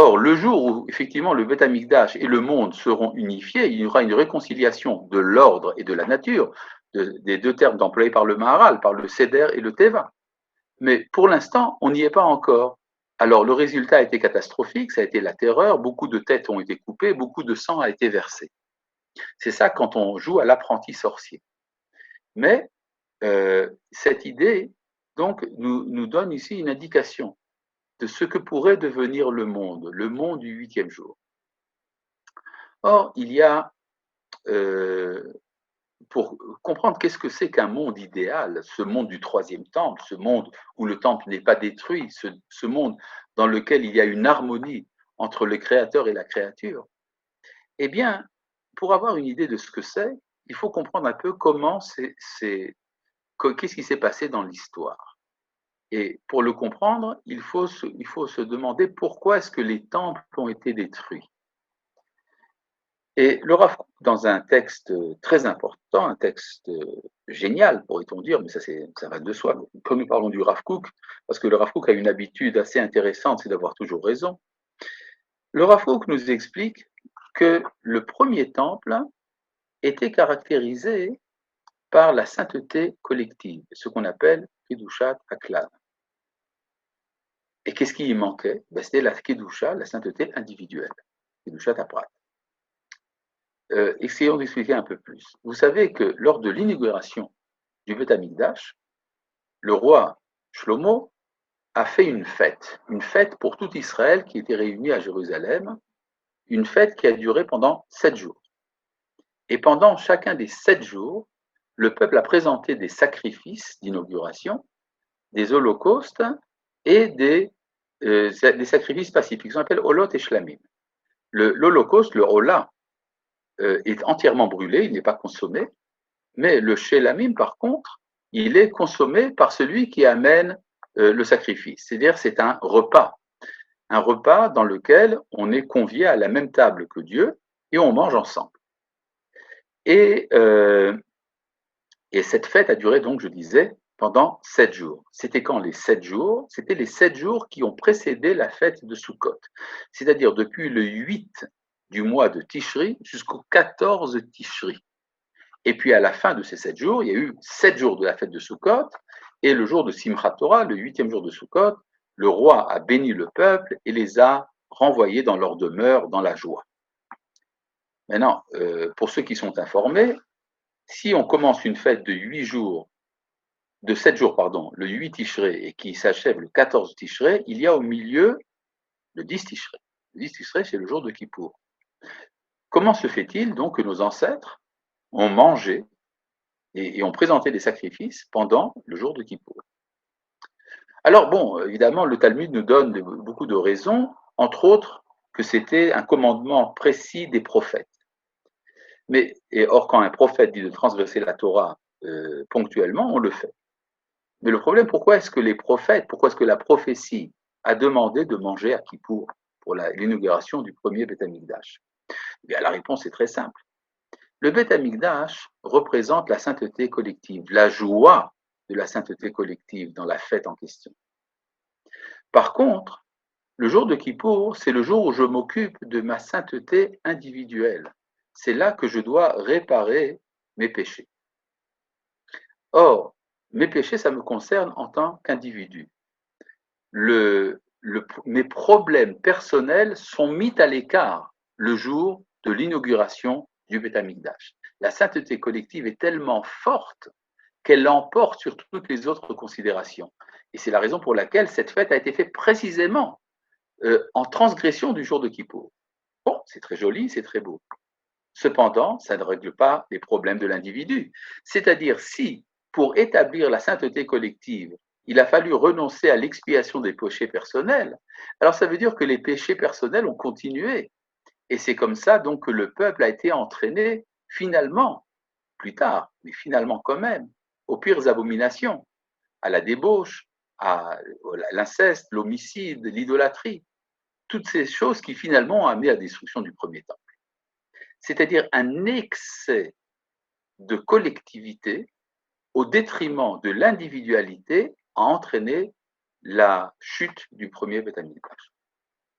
Or, le jour où, effectivement, le Beth Amikdash et le monde seront unifiés, il y aura une réconciliation de l'ordre et de la nature, des deux termes employés par le Maharal, par le Seder et le Teva. Mais pour l'instant, on n'y est pas encore. Alors, le résultat a été catastrophique, ça a été la terreur, beaucoup de têtes ont été coupées, beaucoup de sang a été versé. C'est ça quand on joue à l'apprenti sorcier. Mais cette idée, donc, nous donne ici une indication de ce que pourrait devenir le monde du huitième jour. Or, il y a, pour comprendre qu'est-ce que c'est qu'un monde idéal, ce monde du troisième temple, ce monde où le temple n'est pas détruit, ce monde dans lequel il y a une harmonie entre le créateur et la créature, eh bien, pour avoir une idée de ce que c'est, il faut comprendre un peu qu'est-ce qui s'est passé dans l'histoire. Et pour le comprendre, il faut se demander pourquoi est-ce que les temples ont été détruits. Et le Rav Kook, dans un texte très important, un texte génial, pourrait-on dire, mais ça va de soi, comme nous parlons du Rav Kook, parce que le Rav Kook a une habitude assez intéressante, c'est d'avoir toujours raison. Le Rav Kook nous explique que le premier temple était caractérisé par la sainteté collective, ce qu'on appelle Kedushat Haklal. Et qu'est-ce qui y manquait? C'était la Kedusha, la sainteté individuelle, Kedushat Aprat. Essayons d'expliquer un peu plus. Vous savez que lors de l'inauguration du Beth Amikdash, le roi Shlomo a fait une fête pour tout Israël qui était réuni à Jérusalem, une fête qui a duré pendant 7 jours. Et pendant chacun des 7 jours, le peuple a présenté des sacrifices d'inauguration, des holocaustes et des sacrifices pacifiques, qu'on appelle Olot et Shlamim. L'holocauste, le Ola, est entièrement brûlé, il n'est pas consommé, mais le Shlamim, par contre, il est consommé par celui qui amène le sacrifice. C'est-à-dire, c'est un repas dans lequel on est convié à la même table que Dieu et on mange ensemble. Et cette fête a duré, donc, je disais, pendant 7 jours. C'était quand les 7 jours? C'était les 7 jours qui ont précédé la fête de Sukkot. C'est-à-dire depuis le 8 du mois de Tishri jusqu'au 14 Tishri. Et puis à la fin de ces 7 jours, il y a eu 7 jours de la fête de Sukkot, et le jour de Simchat Torah, le 8e jour de Sukkot, le roi a béni le peuple et les a renvoyés dans leur demeure, dans la joie. Maintenant, pour ceux qui sont informés, si on commence une fête de 7 jours, le 8 Tishrei, et qui s'achève le 14 Tishrei, il y a au milieu le 10 Tishrei. Le 10 Tishrei, c'est le jour de Kippour. Comment se fait-il donc que nos ancêtres ont mangé et ont présenté des sacrifices pendant le jour de Kippour? Alors bon, évidemment, le Talmud nous donne beaucoup de raisons, entre autres que c'était un commandement précis des prophètes. Or, quand un prophète dit de transgresser la Torah ponctuellement, on le fait. Mais le problème, pourquoi est-ce que la prophétie a demandé de manger à Kippour pour l'inauguration du premier Beth Amikdash? Bien, la réponse est très simple. Le Beth Amikdash représente la sainteté collective, la joie de la sainteté collective dans la fête en question. Par contre, le jour de Kippour, c'est le jour où je m'occupe de ma sainteté individuelle. C'est là que je dois réparer mes péchés. Or, mes péchés, ça me concerne en tant qu'individu. Mes problèmes personnels sont mis à l'écart le jour de l'inauguration du Beth Amikdash. La sainteté collective est tellement forte qu'elle l'emporte sur toutes les autres considérations. Et c'est la raison pour laquelle cette fête a été faite précisément en transgression du jour de Kippour. Bon, c'est très joli, c'est très beau. Cependant, ça ne règle pas les problèmes de l'individu. C'est-à-dire, si, pour établir la sainteté collective, il a fallu renoncer à l'expiation des péchés personnels, alors ça veut dire que les péchés personnels ont continué. Et c'est comme ça donc que le peuple a été entraîné finalement, plus tard, mais finalement quand même, aux pires abominations, à la débauche, à l'inceste, l'homicide, l'idolâtrie, toutes ces choses qui finalement ont amené à la destruction du premier temple. C'est-à-dire un excès de collectivité au détriment de l'individualité a entraîné la chute du premier Beth Amikdash.